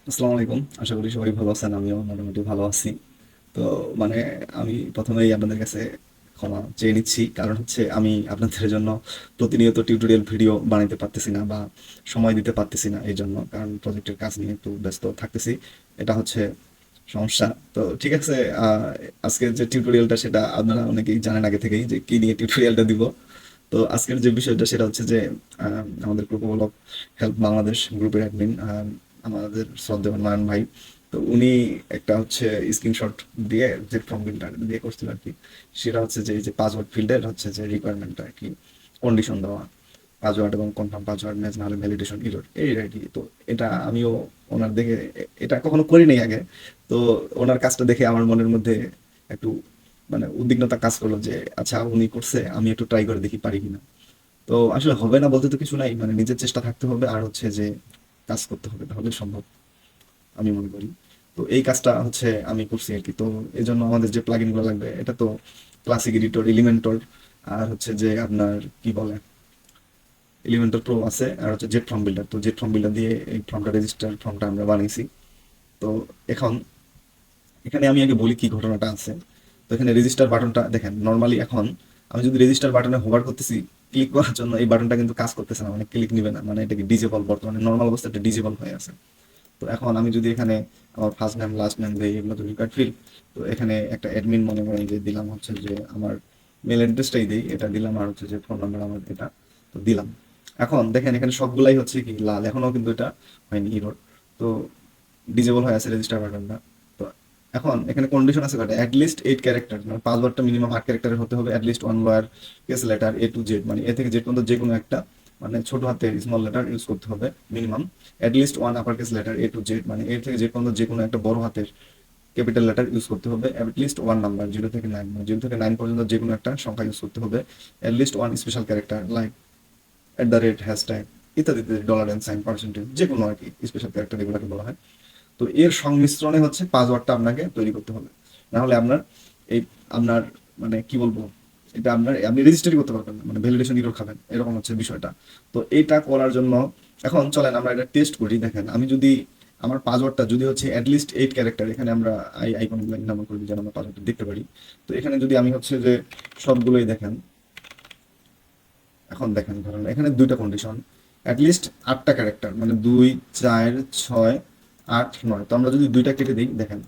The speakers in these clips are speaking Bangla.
আসসালামু আলাইকুম। আশা করি সবাই ভালো আছেন। আমিও মোটামুটি ভালো আছি। তো মানে আমি প্রথমেই আপনাদের কাছে ক্ষমা চেয়ে নিচ্ছি। কারণ হচ্ছে আমি আপনাদের জন্য প্রতিনিয়ত টিউটোরিয়াল ভিডিও বানাইতে পারতেছি না বা সময় দিতে পারতেছি না এই জন্য। কারণ প্রজেক্টের কাজ নিয়ে একটু ব্যস্ত থাকতেছি। এটা হচ্ছে সমস্যা। তো ঠিক আছে, আজকের যে টিউটোরিয়ালটা সেটা আপনারা অনেকেই জানেন আগে থেকেই যে কি নিয়ে টিউটোরিয়ালটা দিব। তো আজকের যে বিষয়টা সেটা হচ্ছে যে আমাদের গ্রুপ অফ হেল্প বাংলাদেশ গ্রুপের অ্যাডমিন আমাদের শ্রদ্ধেয় নয়ন ভাই। তো উনি একটা হচ্ছে স্ক্রিনশট দিয়ে যে ফর্ম ফিলটা দিয়ে করছিল আর কি। সেটা হচ্ছে যে এই যে পাসওয়ার্ড ফিল্ডের হচ্ছে যে রিকোয়ারমেন্টটা আর কি, কন্ডিশন দেওয়া পাসওয়ার্ড এবং কনফার্ম পাসওয়ার্ড ম্যাচ নাহলে ভ্যালিডেশন এরর এই আর কি। তো এটা আমিও ওনার দেখে এটা কখনো করিনি আগে। তো ওনার কাজটা দেখে আমার মনের মধ্যে একটু উদ্বিগ্নতা কাজ করলো যে আচ্ছা উনি করছে, আমি একটু ট্রাই করে দেখি পারি কিনা। তো আসলে হবে না বলতে তো কিছু নাই, নিজের চেষ্টা থাকতে হবে আর হচ্ছে যে কাজ করতে হবে, তাহলে সম্ভব আমি মনে করি। তো এই কাজটা হচ্ছে আমি করছি আর কি। তো এই জন্য আমাদের যে প্লাগইন গুলো লাগবে এটা তো ক্লাসিক এডিটর, এলিমেন্টর, আর হচ্ছে যে আপনার কি বলে এলিমেন্টর প্রো আছে, আর হচ্ছে জেট ফর্ম বিল্ডার। তো জেট ফর্ম বিল্ডার দিয়ে এই ফর্মটা রেজিস্টার ফর্মটা আমরা বানিয়েছি। তো এখন এখানে আমি আগে বলি কি ঘটনাটা আছে। তো এখানে রেজিস্টার বাটনটা দেখেন, নর্মালি এখন আমি যদি রেজিস্টার বাটনে হোভার করতেছি ক্লিক করার জন্য, এই বাটনটা কিন্তু কাজ করতেছে না, মানে ক্লিক নিবে না, মানে এটা কি ডিজেবল, বর্তমানে নর্মাল অবস্থাটা ডিজেবল হয়ে আছে। তো এখন আমি যদি এখানে আমার ফার্স্ট নেম লাস্ট নেম দেই, এগুলো তো রিকার্ড ফিল। তো এখানে একটা অ্যাডমিন মনে করেন যে দিলাম, হচ্ছে যে আমার মেল অ্যাড্রেসটাই দিই, এটা দিলাম, আর হচ্ছে যে ফোন নাম্বার আমার এটা তো দিলাম। এখন দেখেন এখানে সবগুলাই হচ্ছে কি লাল, এখনো কিন্তু এটা হয়নি ইরোর। তো ডিজেবল হয়ে আছে রেজিস্টার বাটনটা। তো এখন এখানে কন্ডিশন আছে কয়টা, অ্যাটলিস্ট 8 ক্যারেক্টার, মানে পাসওয়ার্ডটা মিনিমাম 8 ক্যারেক্টারের হতে হবে, at least one lower case letter A to Z, মানে এ থেকে জেড পর্যন্ত যে কোনো একটা, মানে ছোট হাতের স্মল লেটার ইউজ করতে হবে minimum, at least one upper case letter A to Z, মানে এর থেকে জেড পর্যন্ত যে কোনো একটা বড় হাতের ক্যাপিটাল লেটার ইউজ করতে হবে, অ্যাটলিস্ট ওয়ান নাম্বার 0 থেকে 9, মানে 0 থেকে 9 পর্যন্ত যে কোনো একটা সংখ্যা ইউজ করতে হবে, at least one special character like at the rate, hashtag ইত্যাদি ইত্যাদি, ডলার এন্ড সাইন, পার্সেন্টেজ, যে কোনো আর কি স্পেশাল ক্যারেক্টার এগুলোকে বলা হয়। তো এর সংমিশ্রণে হচ্ছে পাসওয়ার্ডটা আপনাকে তৈরি করতে হবে, না হলে আপনার এই আপনার মানে কি বলবো, এটা আপনার আপনি রেজিস্টারই করতে পারবেন না, মানে ভ্যালিডেশন ইরর খাবেন, এরকম হচ্ছে বিষয়টা। তো এটা করার জন্য এখন চলেন আমরা এটা টেস্ট করি। দেখেন আমি যদি আমার পাসওয়ার্ডটা যদি হচ্ছে অ্যাটলিস্ট 8 ক্যারেক্টার, এখানে আমরা আইকনগুলো নাম্বার করে দিই যেন আমরা পাসওয়ার্ডটা দেখতে পারি। তো এখানে যদি আমি হচ্ছে যে সবগুলোই দেখেন, এখন দেখেন ধরেন এখানে দুইটা কন্ডিশন, অ্যাটলিস্ট 8টা ক্যারেক্টার, মানে 2 4 6 8 9। তো আমরা যদি দুইটা কেটে দিই দেখেন,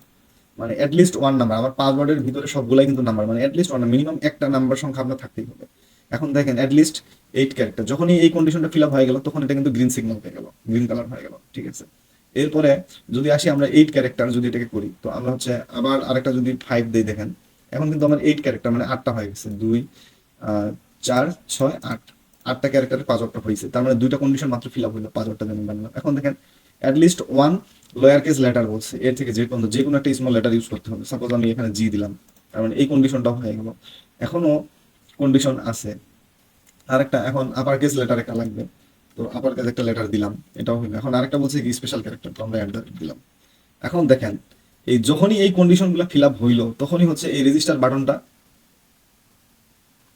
মানে অ্যাটলিস্ট ওয়ান নাম্বার, আমার পাসওয়ার্ডের ভিতরে সবগুলাই কিন্তু নাম্বার, মানে অ্যাটলিস্ট ওয়ান, মিনিমাম একটা নাম্বার সংখ্যা আপনার থাকতেই হবে। এখন দেখেন অ্যাটলিস্ট 8 ক্যারেক্টার, যখনই এই কন্ডিশনটা ফিল আপ হয়ে গেল তখন এটা কিন্তু গ্রিন সিগন্যাল হয়ে গেল, গ্রিন কালার হয়ে গেল, ঠিক আছে। এরপরে যদি আসি আমরা 8 ক্যারেক্টার যদি এটাকে করি, তো আমরা হচ্ছে আবার আরেকটা যদি 5 দিই দেখেন, এখন কিন্তু আমার 8 ক্যারেক্টার মানে 8টা হয়ে গেছে, 2 4 6 8, 8টা ক্যারেক্টারের পাসওয়ার্ডটা হয়েছে, তার মানে দুইটা কন্ডিশন মাত্র ফিল আপ হইলো, পাসওয়ার্ডটা যেমন বানালাম। এখন দেখেন at least one lower case letter বলছে, এর থেকে যে পর্যন্ত যে কোনো একটা স্মল লেটার ইউজ করতে হবে, সাপোজ আমি এখানে জি দিলাম, তার মানে এই কন্ডিশনটাও হয়ে গেল। এখনো কন্ডিশন আছে আরেকটা, এখন আপার কেস লেটার একটা লাগবে, তো আপার কেস একটা লেটার দিলাম, এটাও হইলো। এখন আরেকটা বলছে কি স্পেশাল ক্যারেক্টার, তো আমরা অ্যাট দিলাম। এখন দেখেন এই যখনই এই কন্ডিশনগুলো ফিল আপ হইলো তখনই হচ্ছে এই রেজিস্টার বাটনটা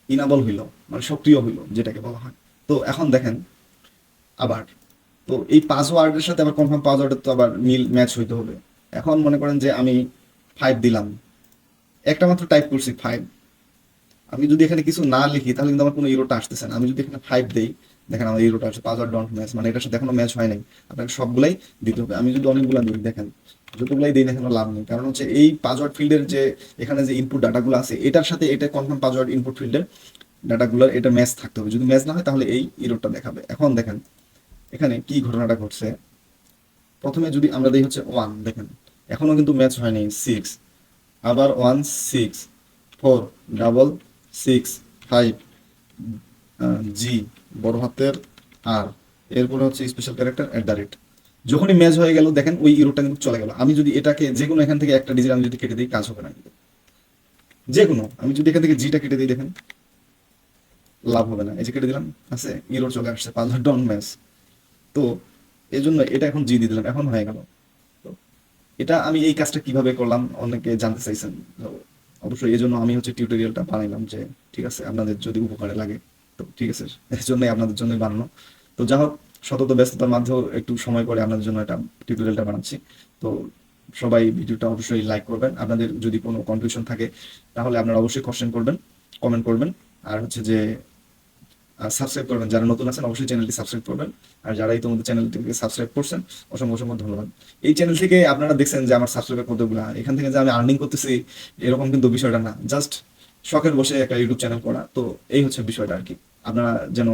ইনাবল হইলো, মানে সক্রিয় হইলো যেটাকে বলা হয়। তো এখন দেখেন আবার, তো এই পাসওয়ার্ডের সাথে আবার কনফার্ম পাসওয়ার্ডের তো আবার মিল ম্যাচ হইতে হবে। এখন মনে করেন যে আমি 5 দিলাম, একটা মাত্র টাইপ করছি 5, আমি যদি এখানে কিছু না লিখি তাহলে কিন্তু আমার কোনো ইরোটা আসতেছে না। আমি যদি এখানে 5 দেই, দেখেন আমার ইরোটা আসছে পাসওয়ার্ড ডন্ট ম্যাচ, মানে এটার সাথে এখনো ম্যাচ হয় নাই। আপনাকে সবগুলাই দিতে হবে। আমি যদি অনেকগুলা দিই দেখেন, যতগুলাই দিই না কেন লাভ নেই, কারণ হচ্ছে এই পাসওয়ার্ড ফিল্ডের যে এখানে যে ইনপুট ডাটাগুলো আছে এটার সাথে এটা কনফার্ম পাসওয়ার্ড ইনপুট ফিল্ডের ডাটাগুলোর এটা ম্যাচ থাকতে হবে, যদি ম্যাচ না হয় তাহলে এই ইরোরটা দেখাবে। এখন দেখেন এখানে কি ঘটনাটা ঘটছে, প্রথমে যদি আমরা দিই হচ্ছে 1, দেখেন এখনো কিন্তু ম্যাচ হয়নি, 6, আবার 1 6 4 ডাবল 6 5 জি বড় হাতের আর, এরপরে হচ্ছে special character at the rate. যখনই ম্যাচ হয়ে গেল দেখেন ওই ইরোটা কিন্তু চলে গেল। আমি যদি এটাকে যে কোনো এখান থেকে একটা ডিজিট আমি যদি কেটে দিই কাজ হবে না কিন্তু, যে কোনো আমি যদি এখান থেকে জিটা কেটে দিই দেখেন লাভ হবে না, এই যে কেটে দিলাম আছে ইরোর চলে আসছে, পাসওয়ার্ড ডন ম্যাচ। তো এই জন্য এটা এখন জি দিয়ে দিলাম, এখন হয়ে গেল। তো এটা আমি এই কাজটা কিভাবে করলাম অনেকে জানতে চাইছেন। তো অবশ্যই এই জন্য আমি হচ্ছে টিউটোরিয়ালটা বানাইলাম যে ঠিক আছে আপনাদের যদি উপকারে লাগে, তো ঠিক আছে এর জন্যই আপনাদের জন্যই বানানো। তো যা হোক, শতত ব্যস্ততার মাঝেও একটু সময় করে আপনাদের জন্য এটা টিউটোরিয়ালটা বানাচ্ছি। তো সবাই ভিডিওটা অবশ্যই লাইক করবেন। আপনাদের যদি কোনো কনফিউশন থাকে তাহলে আপনারা অবশ্যই কোশ্চেন করবেন, কমেন্ট করবেন। আর হচ্ছে যে সাবস্ক্রাইব করবেন, যারা নতুন আছেন অবশ্যই চ্যানেলটি সাবস্ক্রাইব করবেন। আর যারা ইতিমধ্যে চ্যানেলটিকে সাবস্ক্রাইব করছেন অসংখ্য অসংখ্য ধন্যবাদ। এই চ্যানেল থেকে আপনারা দেখছেন যে আমার সাবস্ক্রাইবার কতগুলা, এখান থেকে যে আমি আর্নিং করতেছি এরকম কিন্তু বিষয়টা না, জাস্ট শখের বসে একটা ইউটিউব চ্যানেল করা। তো এই হচ্ছে বিষয়টা আর কি, আপনারা যেন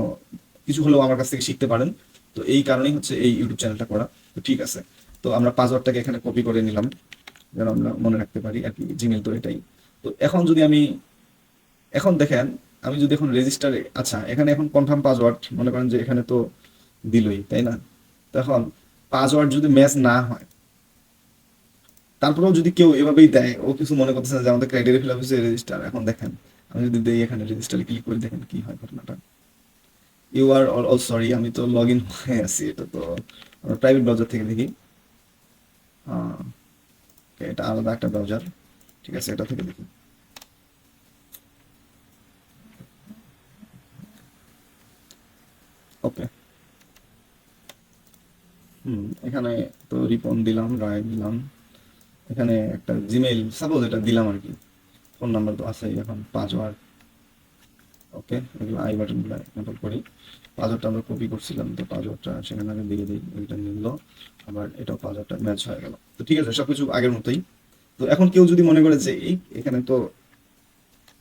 কিছু হলেও আমার কাছ থেকে শিখতে পারেন। তো এই কারণেই হচ্ছে এই ইউটিউব চ্যানেলটা করা। তো ঠিক আছে, তো আমরা পাসওয়ার্ডটাকে এখানে কপি করে নিলাম যেন আমরা মনে রাখতে পারি আর কি, জিমেল তো এটাই। তো এখন যদি আমি, এখন দেখেন আমি যদি এখন রেজিস্টারে, আচ্ছা এখানে এখন কনফার্ম পাসওয়ার্ড মনে করেন যে এখানে তো দিলই তাই না। তো এখন পাসওয়ার্ড যদি ম্যাচ না হয়, তারপরেও যদি কেউ এভাবেই দেয়, ও কিছু মনে করতেছে না যে আমাদের ক্রাইটেরিয়া ফিল আপ হচ্ছে রেজিস্টার। এখন দেখেন আমি যদি দেই এখানে রেজিস্টারে ক্লিক করে, দেখেন কি হয় ঘটনাটা। ইউ আর অল সরি, আমি তো লগ ইন হয়ে আছি, এটা তো আমরা প্রাইভেট ব্রাউজার থেকে দেখি। আহ, okay, এটা আলাদা একটা ব্রাউজার, ঠিক আছে এটা থেকে দেখি। ওকে, এখানে তো রিপন দিলাম, রায় দিলাম, এখানে একটা জিমেইল সাপোজ এটা দিলাম আর কি, ফোন নাম্বার তো আছে, এখন পাসওয়ার্ড। ওকে, এগুলো আই বাটনগুলো এন্টার করি। পাসওয়ার্ডটা আমরা কপি করছিলাম, তো পাসওয়ার্ডটা সেখানে আগে দিয়ে দিই, এটা নিল, আবার এটাও পাসওয়ার্ডটা ম্যাচ হয়ে গেল। তো ঠিক আছে, সবকিছু আগের মতোই। তো এখন কেউ যদি মনে করে যে এই এখানে তো,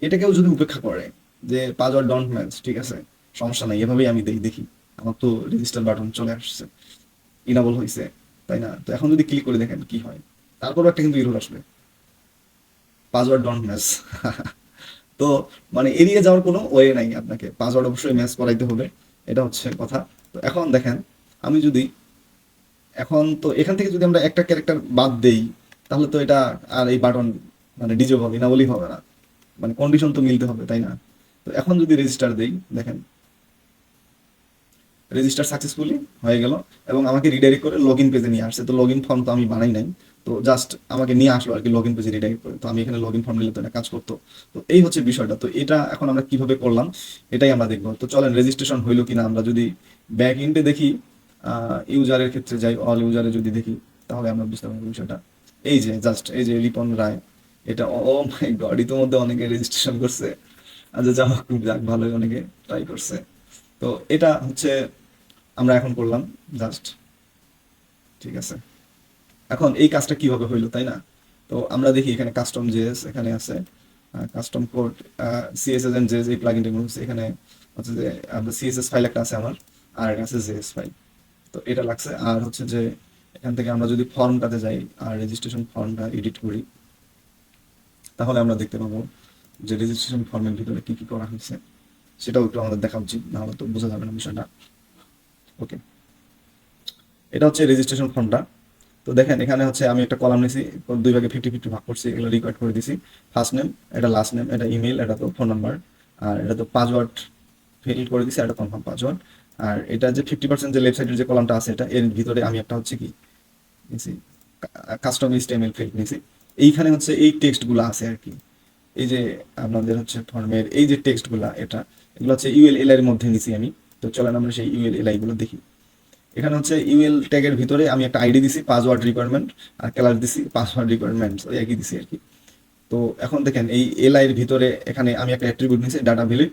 এটা কেউ যদি উপেক্ষা করে যে পাসওয়ার্ড ডন্ট ম্যাচ, ঠিক আছে সমস্যা নাই, এভাবেই আমি দেখি দেখি আমার তো রেজিস্টার বাটন চলে আসছে, ইনাবল হয়েছে, তাই না। তো এখন যদি ক্লিক করে দেখেন কি হয়, তারপরও একটা কিন্তু ইরর আসবে, পাসওয়ার্ড ডন্ট ম্যাচ। তো মানে এড়িয়ে যাওয়ার কোনো ওয়ে নাই, আপনাকে পাসওয়ার্ড অবশ্যই ম্যাচ করাইতে হবে, এটা হচ্ছে কথা। তো এখন দেখেন আমি যদি, এখন তো এখান থেকে যদি আমরা একটা ক্যারেক্টার বাদ দেই, তাহলে তো এটা আর এই বাটন মানে ডিজেবল হবে না বলেই হবে না, মানে কন্ডিশন তো মিলতে হবে তাই না। তো এখন যদি রেজিস্টার দেই, দেখেন রেজিস্টার সাকসেসফুলি হয়ে গেল, এবং আমাকে রিডাইরেক্ট করে লগ ইন পেজে নিয়ে আসছে। তো লগ ইন ফর্ম তো আমি বানাই নাই, তো জাস্ট আমাকে নিয়ে আসলো আর কি লগ ইন পেজে রিডাইরেক্ট করে। তো আমি এখানে লগ ইন ফর্ম নিলে তো এটা কাজ করতো। তো এই হচ্ছে বিষয়টা। তো এটা এখন আমরা কিভাবে করলাম এটাই আমরা দেখবো। তো চলেন রেজিস্ট্রেশন হইলো কিনা আমরা যদি ব্যাক ইন্ডে দেখি, ইউজারের ক্ষেত্রে যাই, অল ইউজারে যদি দেখি তাহলে আমরা বুঝতে পারবো বিষয়টা। এই যে জাস্ট এই যে রিপন রায়, এটা ও মাই গড, ইতিমধ্যে অনেকে রেজিস্ট্রেশন করছে। আচ্ছা যা হোক, যাক ভালোই, অনেকে ট্রাই করছে। তো এটা হচ্ছে আমরা এখন করলাম জাস্ট, ঠিক আছে। এখন এই কাজটা কিভাবে হইলো তাই না। তো আমরা দেখি এখানে কাস্টম জেএস এখানে আছে, custom code, CSS and JS, এই প্লাগইনটা হচ্ছে এখানে হচ্ছে যে আমাদের সিএসএস ফাইল একটা আছে আমার, আর একটা আছে জেএস ফাইল। তো এটা লাগছে। আর হচ্ছে যে এখান থেকে আমরা যদি ফর্মটাতে যাই আর রেজিস্ট্রেশন ফর্মটা এডিট করি, তাহলে আমরা দেখতে পাবো যে রেজিস্ট্রেশন ফর্মের ভিতরে কি কি করা হয়েছে সেটাও একটু আমাদের দেখা উচিত, নাহলে তো বোঝা যাবে না বিষয়টা। ওকে, এটা হচ্ছে রেজিস্ট্রেশন ফর্মটা। তো দেখেন এখানে হচ্ছে আমি একটা কলাম নিয়েছি, দুই ভাগে 50-50 ভাগ করছি, এগুলো রিকোয়ার্ড করে দিছি। ফার্স্ট নেম, এটা লাস্ট নেম, এটা ইমেল, এটা তো ফোন নাম্বার, আর এটা তো পাসওয়ার্ড ফিল করে দিছি, এটা কনফার্ম পাসওয়ার্ড। আর এটা যে 50% যে লেফট সাইডের যে কলামটা আছে, এটা এর ভিতরে আমি একটা হচ্ছে কি নিছি, কাস্টম এইচটিএমএল ফিল্ড নিছি। এইখানে হচ্ছে এই টেক্সটগুলো আছে আর কি, এই যে আপনাদের হচ্ছে ফর্মের এই যে টেক্সটগুলো, এটা এগুলো হচ্ছে ইউএল এর মধ্যে নিছি আমি। তো চলেন আমরা সেই ইউএল গুলো দেখি। এখানে হচ্ছে ইউএল ট্যাগের ভিতরে আমি একটা আইডি দিছি পাসওয়ার্ড রিকোয়ারমেন্ট, আর ক্লাস দিছি পাসওয়ার্ড রিকোয়ারমেন্টস, ওই একই দিছি আর কি। তো এখন দেখেন এই এলআই এর ভিতরে এখানে আমি একটা অ্যাট্রিবিউট নিছি ডাটা ভ্যালিড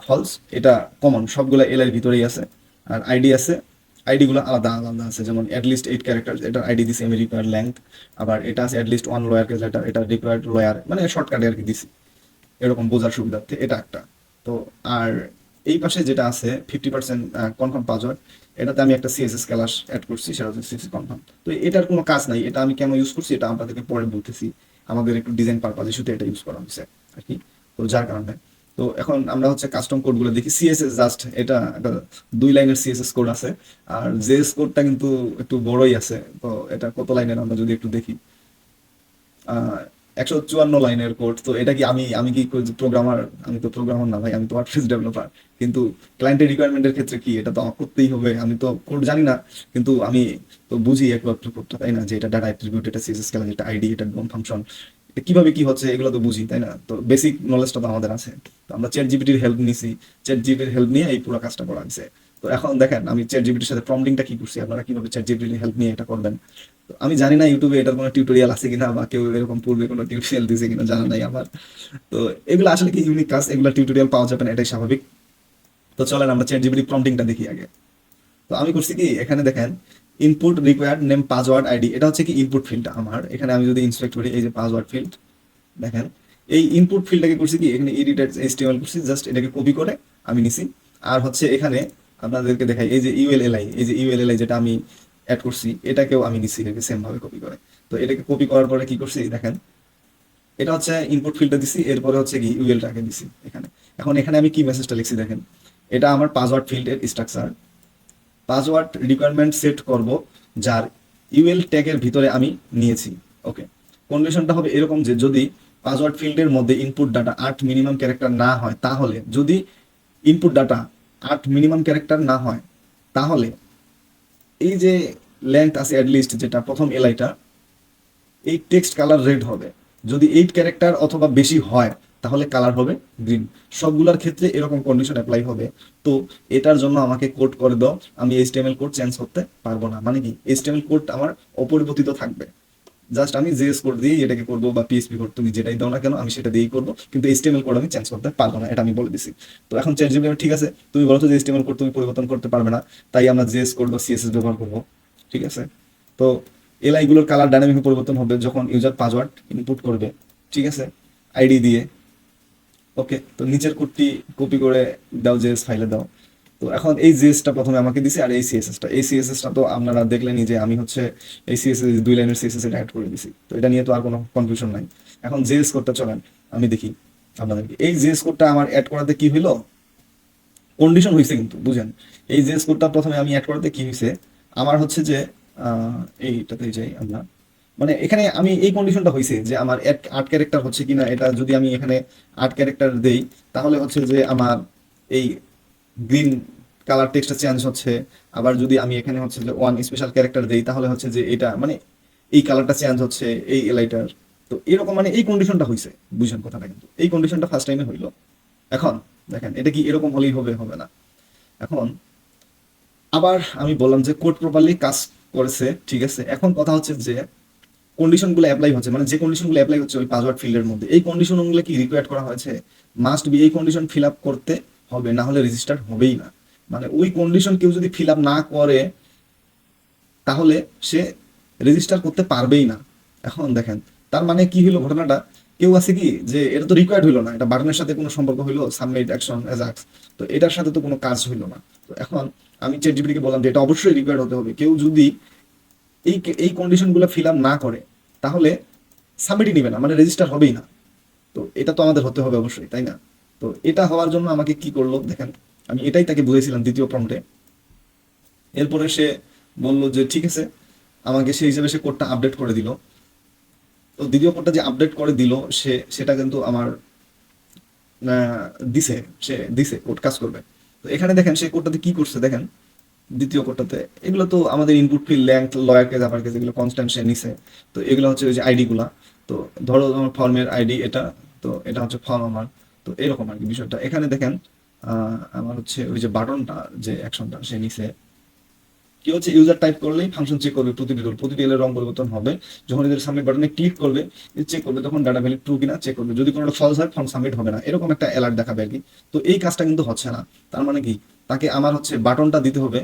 ফলস, এটা কমন, সবগুলো এলআই এর ভিতরেই আছে। আর আইডি আছে, আইডি গুলো আলাদা আলাদা আছে, যেমন অ্যাটলিস্ট 8 ক্যারেক্টার, এটা আইডি দিছি আমি রিকোয়ার্ড লেন্থ। আবার এটা আছে অ্যাটলিস্ট 1 লয়ার কেস লেটার, এটা রিকোয়ার্ড লয়ার, মানে শর্টকাটে আর কি দিছি এরকম বোঝার সুবিধার্থে, এটা একটা। তো আর এই পাশে যেটা আছে 50% কনফার্ম পাসওয়ার্ড, এটাতে আমি একটা সিএসএস ক্লাস অ্যাড করছি, সেটা হচ্ছে সিএসএস কনফার্ম। তো এটার কোনো কাজ নাই, এটা আমি কেন ইউজ করছি এটা আপনাদেরকে পরে বলতেছি, আমাদের একটু ডিজাইন পারপাস ইস্যুতে এটা ইউজ করা হয়েছে আর কি। তো যার কারণে, তো এখন আমরা হচ্ছে কাস্টম কোডগুলো দেখি। সিএসএস জাস্ট এটা একটা 2 লাইনের সিএসএস কোড আছে, আর জেএস কোডটা কিন্তু একটু বড়ই আছে। তো এটা কত লাইনের আমরা যদি একটু দেখি, 154 লাইনের কোড। তো এটা কি আমি আমি কি প্রোগ্রামার? আমি তো প্রোগ্রামার না ভাই, আমি তো ওয়ার্ডপ্রেস ডেভেলপার। কিন্তু ক্লায়েন্টের রিকোয়ারমেন্টের ক্ষেত্রে কি এটা তো আমার করতেই হবে, আমি তো কোড জানি না, কিন্তু আমি তো বুঝি একটু একটু কোডটা তাই না, যে এটা ডাটা অ্যাট্রিবিউট, এটা সিএসএস ক্লাস, এটা আইডি, এটা ডোম ফাংশন, এটা কিভাবে কি হচ্ছে এগুলো তো বুঝি তাই না। তো বেসিক নলেজটা তো আমাদের আছে। তো আমরা চ্যাট জিপিটির হেল্প নিছি, চ্যাট জিপিটির হেল্প নিয়ে এই পুরো কাজটা করা হয়েছে। তো এখন দেখেন আমি চ্যাট জিপিটির সাথে প্রম্পটিংটা কি করছি, আপনারা কিভাবে চ্যাট জিপিটির হেল্প নিয়ে এটা করবেন। তো আমি জানি না ইউটিউবে এটার কোনো টিউটোরিয়াল আছে কিনা, বা কেউ এরকম পূর্বে কোনো টিউটোরিয়াল দিয়েছে কিনা, জানা নাই আমার। তো এগুলো আসলে কি ইউনিক কাজ, এগুলো টিউটোরিয়াল পাওয়া যাবে না, এটাই স্বাভাবিক। তো চলেন আমরা চ্যাট জিপিটি প্রম্পটিংটা দেখি আগে। তো আমি করছি কি, এখানে দেখেন input required name password ID, এটা হচ্ছে কি ইনপুট ফিল্ডটা আমার। এখানে আমি যদি ইন্সপেক্ট করি, এই যে পাসওয়ার্ড ফিল্ড, দেখেন এই ইনপুট ফিল্ডটাকে করছি কি, এখানে এডিটেড এইচটিএমএল করছি, জাস্ট এটাকে কপি করে আমি নিছি। আর হচ্ছে এখানে আপনাদেরকে দেখাই, এই যে ইউএলএলআই, এই যে ইউএলএলআই যেটা আমি অ্যাড করছি, এটাকেও আমি নিছি এটাকে সেম ভাবে কপি করে। তো এটাকে কপি করার পরে কি করছি দেখেন, এটা হচ্ছে ইনপুট ফিল্ডটা দিছি, এরপরে হচ্ছে কি ইউএলটাকে দিছি এখানে। এখন এখানে আমি কি মেসেজটা লিখছি দেখেন, এটা আমার পাসওয়ার্ড ফিল্ডের স্ট্রাকচার। পাসওয়ার্ড রিকোয়ারমেন্ট সেট করব যার ইউএল ট্যাগের ভিতরে আমি নিয়েছি। ওকে, কন্ডিশনটা হবে এরকম যে যদি পাসওয়ার্ড ফিল্ডের মধ্যে ইনপুট ডাটা 8 মিনিমাম ক্যারেক্টার না হয়, তাহলে যদি ইনপুট ডাটা 8 মিনিমাম ক্যারেক্টার না হয়, তাহলে এই যে লেন্থ আছে অ্যাটলিস্ট, যেটা প্রথম এলআইটা, এই টেক্সট কালার রেড হবে। যদি 8 ক্যারেক্টার অথবা বেশি হয়, তাহলে কালার হবে গ্রিন। সবগুলোর ক্ষেত্রে এরকম কন্ডিশন অ্যাপ্লাই হবে। তো এটার জন্য আমাকে কোড করে দাও, আমি এইচটিএমএল কোড চেঞ্জ করতে পারবো না। মানে কি, এইচটিএমএল কোড আমার অপরিবর্তিত থাকবে, জাস্ট আমি জেএস কোড দিয়েই এটাকে করবো, বা পিএইচপি কোড তুমি যেটাই দাও না কেন আমি সেটা দিয়েই করবো, কিন্তু এইচটিএমএল কোড আমি চেঞ্জ করতে পারবো না, এটা আমি বলে দিছি। তো এখন চ্যাট জিপিটি ঠিক আছে, তুমি বলো তো যে এইচটিএমএল কোড তুমি পরিবর্তন করতে পারবে না, তাই আমরা জেএস কোড বা সিএসএস ব্যবহার করবো। ঠিক আছে, তো এলআই গুলোর কালার ডাইনামিক পরিবর্তন হবে যখন ইউজার পাসওয়ার্ড ইনপুট করবে, ঠিক আছে, আইডি দিয়ে। ওকে, তো নিচের কোডটি কপি করে দাও, জেএস ফাইলে দাও। তো এখন এই জিএসটা প্রথমে আমাকে দিছে, আর এই সিএসএসটা তো আপনারা দেখলেনই যে আমি হচ্ছে এই সিএসএস 2 লাইনের সিএসএস এটা অ্যাড করে দিছি। তো এটা নিয়ে তো আর কোনো কনফিউশন নাই। এখন জেএস কোডটা চলেন আমি দেখি আপনাদেরকে। এই জেএস কোডটা আমার অ্যাড করাতে কি হইলো, কন্ডিশন হয়েছে কিন্তু বুঝেন। এই জেএস কোডটা প্রথমে আমি অ্যাড করাতে কি হয়েছে, আমার হচ্ছে যে এইটাতে যাই আমরা, মানে এখানে আমি এই কন্ডিশনটা হয়েছে যে আমার 8 ক্যারেক্টার হচ্ছে কিনা, এটা যদি আমি এখানে 8 ক্যারেক্টার দেই, তাহলে হচ্ছে যে আমার এই গ্রিন কালার টেক্সটটা চেঞ্জ হচ্ছে। আবার যদি আমি এখানে হচ্ছে যে 1 স্পেশাল ক্যারেক্টার দেই, তাহলে হচ্ছে যে এটা মানে এই কালারটা চেঞ্জ হচ্ছে এই এলাইটার। তো এরকম মানে এই কন্ডিশনটা হয়েছে, বুঝেন কথাটা, কিন্তু এই কন্ডিশনটা ফার্স্ট টাইমে হইলো। এখন দেখেন এটা কি এরকম হলেই হবে, হবে না। এখন আবার আমি বললাম যে কোড প্রপারলি কাজ করেছে, ঠিক আছে। এখন কথা হচ্ছে যে কন্ডিশনগুলো অ্যাপ্লাই হচ্ছে, মানে যে কন্ডিশনগুলো অ্যাপ্লাই হচ্ছে ওই পাসওয়ার্ড ফিল্ডের মধ্যে, এই কন্ডিশনগুলো কি রিকোয়ার্ড করা হয়েছে, মাস্ট বি এই কন্ডিশন ফিল আপ করতে হবে, না হলে রেজিস্টার হবেই না। মানে ওই কন্ডিশন কেউ যদি ফিল আপ না করে, তাহলে সে রেজিস্টার করতে পারবেই না। এখন দেখেন তার মানে কি হলো ঘটনাটা, কেউ আছে কি যে এটা তো রিকোয়ার্ড হইলো না, এটা বাটনের সাথে কোনো সম্পর্ক হইলো, সাবমিট অ্যাকশন অ্যাজাক্স, তো এটার সাথে তো কোনো কাজ হইলো না। তো এখন আমি চ্যাট জিপিটিকে বললাম যে এটা অবশ্যই রিকোয়ার্ড হতে হবে, কেউ যদি এই এই কন্ডিশনগুলো ফিল আপ না করে, তাহলে সাবমিটই নিবে না, মানে রেজিস্টার হবেই না। তো এটা তো আমাদের হতে হবে অবশ্যই, তাই না? তো এটা হওয়ার জন্য আমাকে কি করলো দেখেন, আমি এটাই তাকে বুঝেছিলাম দ্বিতীয় প্রম্পটে। এরপরে সে বললো যে ঠিক আছে, আমাকে সেই হিসেবে সে কোডটা আপডেট করে দিল। তো দ্বিতীয় কোডটা যে আপডেট করে দিল, সেটা কিন্তু আমার দিছে, সে দিছে কোড কাজ করবে। তো এখানে দেখেন সে কোডটাতে কি করছে দেখেন, দ্বিতীয় কোডটাতে এগুলো তো আমাদের input field, length, lower case, upper case, এগুলো কনস্ট্যান্ট সে নিছে। তো এগুলো হচ্ছে ওই যে আইডি গুলা। তো ধরো আমার ফর্মের আইডি এটা, তো এটা হচ্ছে ফর্ম আমার। তো এরকম আর কি বিষয়টা। এখানে দেখেন আমার হচ্ছে ওই যে বাটনটা, যে অ্যাকশনটা সে নিছে, কি হচ্ছে ইউজার টাইপ করলেই ফাংশন চেক করবে প্রতিটি এর রং পরিবর্তন হবে যখন এদের সাবমিট বাটনে ক্লিক করবে, চেক করবে তখন ডাটা ভ্যালু ট্রু কিনা চেক করবে, যদি কোনোটা ফলস হয় ফর্ম সাবমিট হবে না, এরকম একটা অ্যালার্ট দেখাবে আর কি। তো এই কাজটা কিন্তু হচ্ছে না। তার মানে কি, তাকে আমার হচ্ছে বাটনটা দিতে হবে,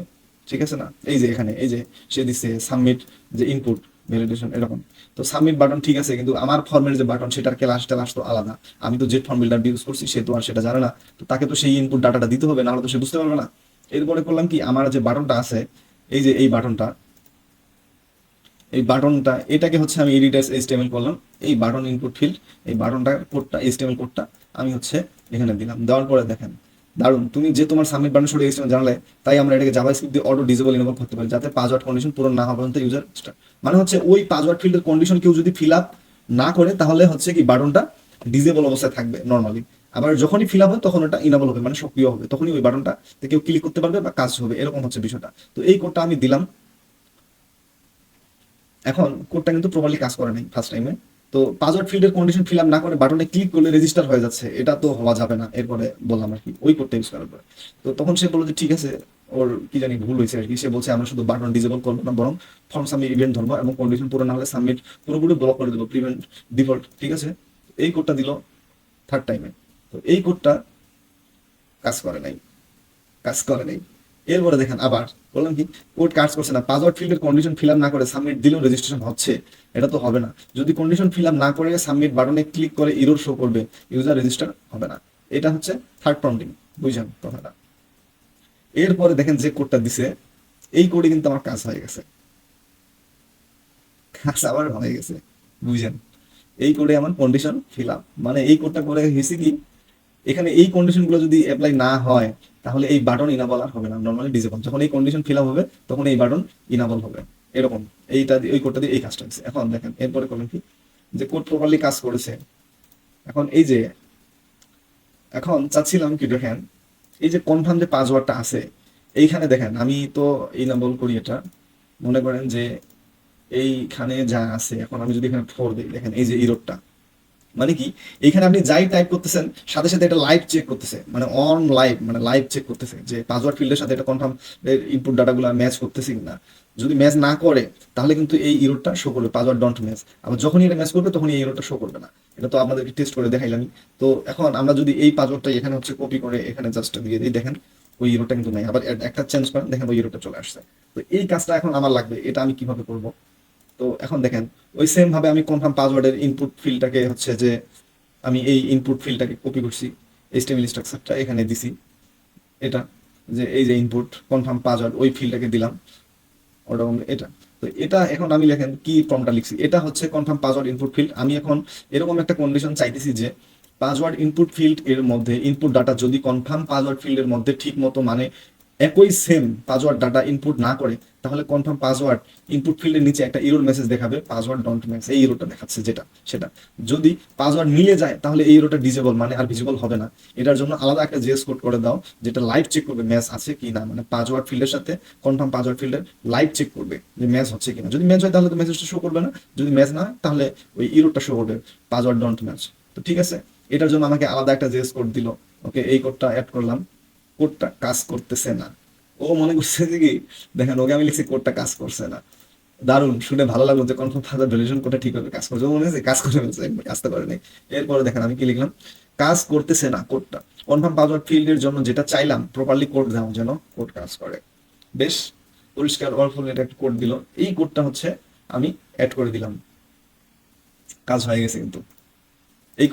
ঠিক আছে না, এই যে এখানে এই যে সে দিচ্ছে সাবমিট, যে ইনপুট ভ্যালিডেশন এরকম। তো সাবমিট বাটন ঠিক আছে, কিন্তু আমার ফর্মের যে বাটন সেটার ক্লাস টেলাস তো আলাদা। আমি তো জেট ফর্ম বিল্ডার ইউজ করছি, সে তো আর সেটা জানে না। তো তাকে তো সেই ইনপুট ডাটাটা দিতে হবে, নাহলে তো সে বুঝতে পারবে না। এরপরে করলাম কি, আমার যে বাটনটা আছে, এই যে এই বাটনটা এটাকে হচ্ছে আমি এডিটার এইচটিএমএল করলাম, এই বাটন ইনপুট ফিল্ড, এই বাটনটা কোডটা এইচটিএমএল কোডটা আমি হচ্ছে এখানে দিলাম। দেওয়ার পরে দেখেন দারুন, তুমি যে তোমার সাবমিট বাটন সরে এইচটিএমএল জানালে, তাই আমরা এটাকে জাভাস্ক্রিপ্ট দিয়ে অটো ডিসেবল ইনেবল করতে পারি, যাতে পাসওয়ার্ড কন্ডিশন পূরণ না হওয়া পর্যন্ত ইউজার, মানে হচ্ছে ওই পাসওয়ার্ড ফিল্ডের কন্ডিশন কেউ যদি ফিল আপ না করে, তাহলে হচ্ছে কি বাটনটা ডিসেবল অবস্থায় থাকবে নর্মালি। আবার যখনই ফিল আপ হয় তখন ওটা ইনেবল হবে, মানে সক্রিয় হবে, তখনই ওই বাটনটা কেউ ক্লিক করতে পারবে বা কাজ হবে, এরকম হচ্ছে বিষয়টা। তো এই কোডটা আমি দিলাম। এখন কোডটা কিন্তু প্রপারলি কাজ করে নাই ফার্স্ট টাইমে। তো পাসওয়ার্ড ফিল্ডের কন্ডিশন ফিল আপ না করে বাটনে ক্লিক করলে রেজিস্টার হয়ে যাচ্ছে, এটা তো হওয়া যাবে না। এরপরে বললাম আর কি ওই কোডটা ইউজ করার পরে। তো তখন সে বললো যে ঠিক আছে, ওর কি জানি ভুল হয়েছে আর কি, সে বলছে আমরা শুধু বাটন ডিসেবল করবো না, বরং ফর্ম সাবমিট ইভেন্ট ধরবো এবং কন্ডিশন পুরো না হলে সাবমিট পুরোপুরি ব্লক করে দেবো, প্রিভেন্ট ডিফল্ট। ঠিক আছে, এই কোডটা দিল থার্ড টাইমে। তো এই কোডটা কাজ করে নাই, কাজ করে নাই। এরপরে দেখেন আবার বললাম কি কোড কাজ করছে না, পাসওয়ার্ড ফিল্ডের কন্ডিশন ফিল আপ না করে সাবমিট দিলেও রেজিস্ট্রেশন হচ্ছে, এটা তো হবে না। যদি কন্ডিশন ফিল আপ না করে সাবমিট বাটনে ক্লিক করে এরর শো করবে, ইউজার রেজিস্টার হবে না। এটা হচ্ছে থার্ড প্রম্পটিং, বুঝছেন কথাটা? এরপরে দেখেন যে কোডটা দিছে, এই কোডে কিন্তু আমার কাজ হয়ে গেছে, কাজ আবার হয়ে গেছে, বুঝছেন? এই কোডে আমার কন্ডিশন ফিল আপ, মানে এই কোডটা করে হয়েছে কি, এখানে এই কন্ডিশনগুলো যদি অ্যাপ্লাই না হয় তাহলে এই বাটন ইনাবল আর হবে না, নর্মালি ডিসেবল। যখন এই কন্ডিশন ফিল আপ হবে তখন এই বাটন ইনাবল হবে, এরকম। এইটা ওই কোডটা দিয়ে এই কাজটা হচ্ছে। এখন দেখেন এরপরে করবেন কি, যে কোড প্রপারলি কাজ করেছে। এখন এই যে এখন চাচ্ছিলাম কি, দেখেন এই যে কনফার্ম যে পাসওয়ার্ডটা আছে এইখানে দেখেন, আমি তো ইনাবল করি এটা, মনে করেন যে এইখানে যা আছে, এখন আমি যদি এখানে ফোর দিই, দেখেন এই যে ইরোডটা, মানে কি এখানে আপনি যাই টাইপ করতেছেন সাথে সাথে এটা লাইভ চেক করতেছে, মানে অন লাইভ, মানে লাইভ চেক করতেছে যে পাসওয়ার্ড ফিল্ডের সাথে এটা কনফার্ম ইনপুট ডাটাগুলো ম্যাচ করতেছে কিনা। যদি ম্যাচ না করে তাহলে কিন্তু এই ইরোডটা শো করবে, পাসওয়ার্ড ডন্ট ম্যাচ। আবার যখনই এটা ম্যাচ করবে তখনই এই ইরোডটা শো করবে না। এটা তো আপনাদেরকে টেস্ট করে দেখাইলাম। তো এখন আমরা যদি এই পাসওয়ার্ডটা এখানে হচ্ছে কপি করে এখানে জাস্ট দিয়ে দিই, দেখেন ওই ইরোডটা কিন্তু নাই। আবার একটা চেঞ্জ করেন, দেখেন ওই ইরোডটা চলে আসছে। তো এই কাজটা এখন আমার লাগবে, এটা আমি কিভাবে করব? তো এখন দেখেন ওই সেম ভাবে আমি কনফার্ম পাসওয়ার্ডের ইনপুট ফিল্ডটাকে হচ্ছে যে আমি এই ইনপুট ফিল্ডটাকে কপি করছি, এইচটিএমএল স্ট্রাকচারটা এখানে দিছি, এটা যে এই যে ইনপুট কনফার্ম পাসওয়ার্ড ওই ফিল্ডটাকে দিলাম, ওরকম এটা। তো এটা এখন আমি লেখেন কি ফর্মটা লিখছি, এটা হচ্ছে কনফার্ম পাসওয়ার্ড ইনপুট ফিল্ড। আমি এখন এরকম একটা কন্ডিশন চাইতেছি যে পাসওয়ার্ড ইনপুট ফিল্ড এর মধ্যে ইনপুট ডাটা যদি কনফার্ম পাসওয়ার্ড ফিল্ডের মধ্যে ঠিক মতো মানে একই সেম পাসওয়ার্ড ডাটা ইনপুট না করে তাহলে কনফার্ম পাসওয়ার্ড ইনপুট ফিল্ডের নিচে একটা ইরর মেসেজ দেখাবে, পাসওয়ার্ড ডন্ট ম্যাচ, এই ইরোটা দেখাচ্ছে যেটা সেটা। যদি পাসওয়ার্ড মিলে যায় তাহলে এই ইরোটা ডিসেবল, মানে আর ভিজিবল হবে না। এটার জন্য আলাদা একটা জেএস কোড করে দাও যেটা লাইভ চেক করবে ম্যাচ আছে কি না, মানে পাসওয়ার্ড ফিল্ডের সাথে কনফার্ম পাসওয়ার্ড ফিল্ডের লাইভ চেক করবে যে ম্যাচ হচ্ছে কিনা। যদি ম্যাচ হয় তাহলে তো মেসেজটা শো করবে না, যদি ম্যাচ না হয় তাহলে ওই ইরোটা শো করবে, পাসওয়ার্ড ডন্ট ম্যাচ। তো ঠিক আছে, এটার জন্য আমাকে আলাদা একটা জেএস কোড দিল। ওকে, এই কোডটা অ্যাড করলাম, কোডটা কাজ করতেছে না। ও মনে করছে যে কি, দেখেন ওকে আমি লিখছি কোডটা কাজ করছে না। দারুণ, শুনে ভালো লাগলো যে কনফার্ম ফাদার ভ্যালিডেশন কোডটা ঠিকভাবে কাজ করছে। ও মনে হচ্ছে কাজ করে ফেলছে, একবার কাজটা করে নাই। এরপরে দেখেন আমি কি লিখলাম, কাজ করতেছে না কোডটা। কনফার্ম পাসওয়ার্ড ফিল্ডের জন্য যেটা চাইলাম প্রপারলি কোড দাও যেন কোড কাজ করে। বেশ পরিষ্কার অল্পফুল এটা একটা কোড দিল, এই কোডটা হচ্ছে আমি অ্যাড করে দিলাম, কাজ হয়ে গেছে কিন্তু। এই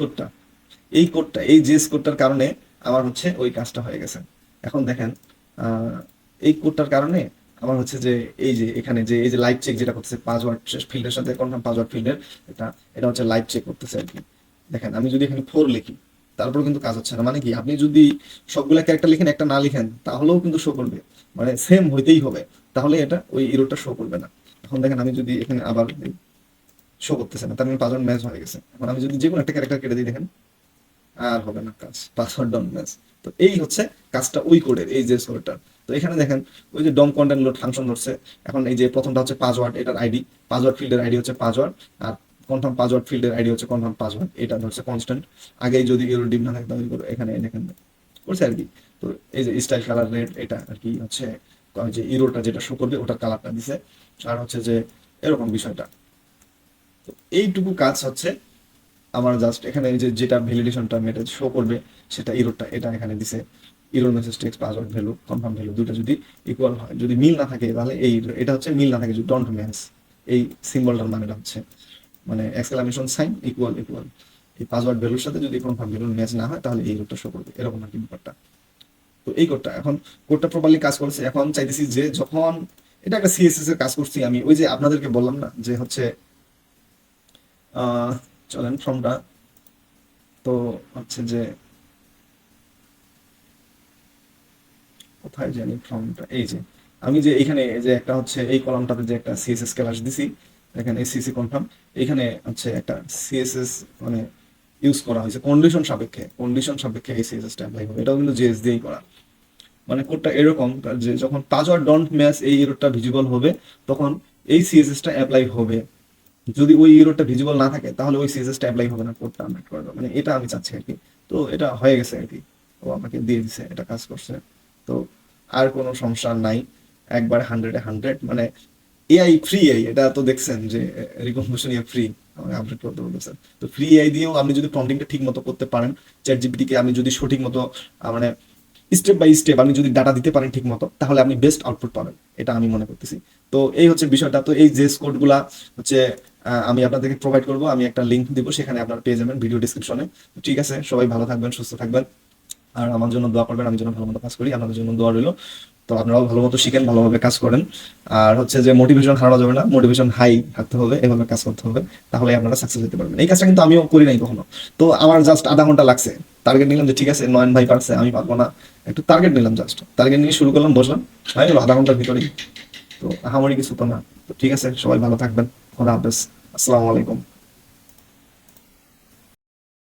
কোডটা এই জেস কোডটার কারণে আমার হচ্ছে ওই কাজটা হয়ে গেছে। এখন দেখেন এই কোডটার কারণে আমার হচ্ছে যে এই যে এখানে যে এই যে লাইভ চেক যেটা করতেছে পাসওয়ার্ড ফিল্ডের সাথে কনফার্ম পাসওয়ার্ড ফিল্ডের, এটা এটা হচ্ছে লাইভ চেক করতেছে আর কি। দেখেন আমি যদি এখানে ফোর লিখি তারপর কিন্তু কাজ হচ্ছে না, মানে কি আপনি যদি সবগুলা ক্যারেক্টার লিখেন একটা না লিখেন তাহলেও কিন্তু শো করবে, মানে সেম হইতেই হবে, তাহলে এটা ওই ইরোটা শো করবে না। এখন দেখেন আমি যদি এখানে আবার শো করতেছে না, তার মানে পাসওয়ার্ড ম্যাচ হয়ে গেছে। এখন আমি যদি যে কোনো একটা ক্যারেক্টার কেটে দিই, দেখেন আর হবে না কাজ, পাসওয়ার্ড ডন্ট ম্যাচ। তো এই হচ্ছে কাজটা ওই কোডের, এই যে কোডটা। তো এখানে দেখেন ওই যে ডম কন্টেন্ট লোড ফাংশন ধরছে। এখন এই যে প্রথমটা হচ্ছে পাসওয়ার্ড, এটার আইডি, পাসওয়ার্ড ফিল্ডের আইডি হচ্ছে পাসওয়ার্ড, আর কনফার্ম পাসওয়ার্ড ফিল্ডের আইডি হচ্ছে কনফার্ম পাসওয়ার্ড, এটা ধরছে কনস্ট্যান্ট। আগেই যদি এরর ডিম না থাকে তাহলে এখানে দেখেন করছে আর কি। তো এই যে স্টাইল কালার রেড, এটা আর কি হচ্ছে যে ইরোটা যেটা শো করবে ওটার কালারটা দিছে, আর হচ্ছে যে এরকম বিষয়টা। তো এইটুকু কাজ হচ্ছে আমার জাস্ট এখানে এই যে যেটা ভ্যালিডেশনটা মেটা শো করবে সেটা ইরোরটা এটা এখানে দিছে, error message text password value confirm value দুটো যদি ইকুয়াল হয়, যদি মিল না থাকে তাহলে এই এটা হচ্ছে মিল না থাকে যদি ডন্ট ম্যাচ, এই সিম্বলটার মানেটা হচ্ছে মানে এক্সক্লামেশন সাইন ইকুয়াল ইকুয়াল, এই পাসওয়ার্ড ভ্যালুর সাথে যদি কনফার্ম ভ্যালু ম্যাচ না হয় তাহলে এই ইরোরটা শো করবে, এরকম আর কি ব্যাপারটা। তো এই কোডটা এখন কোডটা প্রপারলি কাজ করছে। এখন চাইতেছি যে যখন এটা একটা সিএসএস এর কাজ করছি আমি, ওই যে আপনাদেরকে বললাম না যে হচ্ছে আহ চলেন ফর্মটা, তো হচ্ছে যে কোথায় জানি ফর্মটা, এই যে আমি যে এখানে এই যে একটা হচ্ছে এই কলামটাতে যে একটা সিএসএস ক্লাস দিছি, দেখেন এই সিসি কনফার্ম, এখানে হচ্ছে একটা সিএসএস মানে ইউজ করা হয়েছে কন্ডিশন সাপেক্ষে এই সিএসএসটা অ্যাপ্লাই হবে, এটাও কিন্তু জেএস দিয়েই করা। মানে কোডটা এরকম যে যখন পাসওয়ার্ড ডন্ট ম্যাচ এই এররটা ভিজিবল হবে তখন এই সিএসএসটা অ্যাপ্লাই হবে, যদি ওই ইরোরটা ভিজিবল না থাকে তাহলে ওই সিএসএসটা অ্যাপ্লাই হবে না, কোডটা আমরা করে দেবো, মানে এটা আমি চাচ্ছি আর কি। তো এটা হয়ে গেছে আর কি, ও আমাকে দিয়ে দিছে, এটা কাজ করছে। তো আর কোনো সমস্যা নাই, একবারে 100-এ 100। মানে এআই ফ্রি এআই, এটা তো দেখছেন যে রিকমেন্ডেশন ইয়ে ফ্রি আমাকে আপডেট করতে বলতেছেন। তো ফ্রি এআই দিয়েও আপনি যদি প্রম্পটিংটা ঠিক মতো করতে পারেন, চ্যাট জিপিটিকে আপনি যদি সঠিক মতো মানে স্টেপ বাই স্টেপ আপনি যদি ডাটা দিতে পারেন ঠিক মতো, তাহলে আপনি বেস্ট আউটপুট পাবেন, এটা আমি মনে করতেছি। তো এই হচ্ছে বিষয়টা। তো এই জেস কোডগুলা হচ্ছে আমি আপনাদেরকে প্রোভাইড করবো, আমি একটা লিঙ্ক দিব, সেখানে আপনারা পেয়ে যাবেন ভিডিও ডিসক্রিপশনে। ঠিক আছে, সবাই ভালো থাকবেন, সুস্থ থাকবেন, আর আমার জন্য দোয়া করবেন, আমি যেন ভালো মতো কাজ করি, আপনাদের জন্য দোয়া রইলো। তো আপনারাও ভালো মতো শিখেন, ভালোভাবে কাজ করেন। আর হচ্ছে যে মোটিভেশন হারানো যাবে না, মোটিভেশন হাই থাকতে হবে, এভাবে কাজ করতে হবে, তাহলে আপনারা সাকসেস হতে পারবেন। এই কাজটা কিন্তু আমিও করি নাই কখনো। তো আমার জাস্ট আধা ঘন্টা লাগছে, টার্গেট নিলাম যে ঠিক আছে নয়ন ভাই পারছে, আমি পারবো না, একটু টার্গেট নিলাম, জাস্ট টার্গেট নিয়ে শুরু করলাম, বসলাম, হয়ে গেল আধা ঘন্টার ভিতরেই। তো আহামরি কিছু তো না। তো ঠিক আছে, সবাই ভালো থাকবেন, খোদা হাফেজ, আসসালামু আলাইকুম।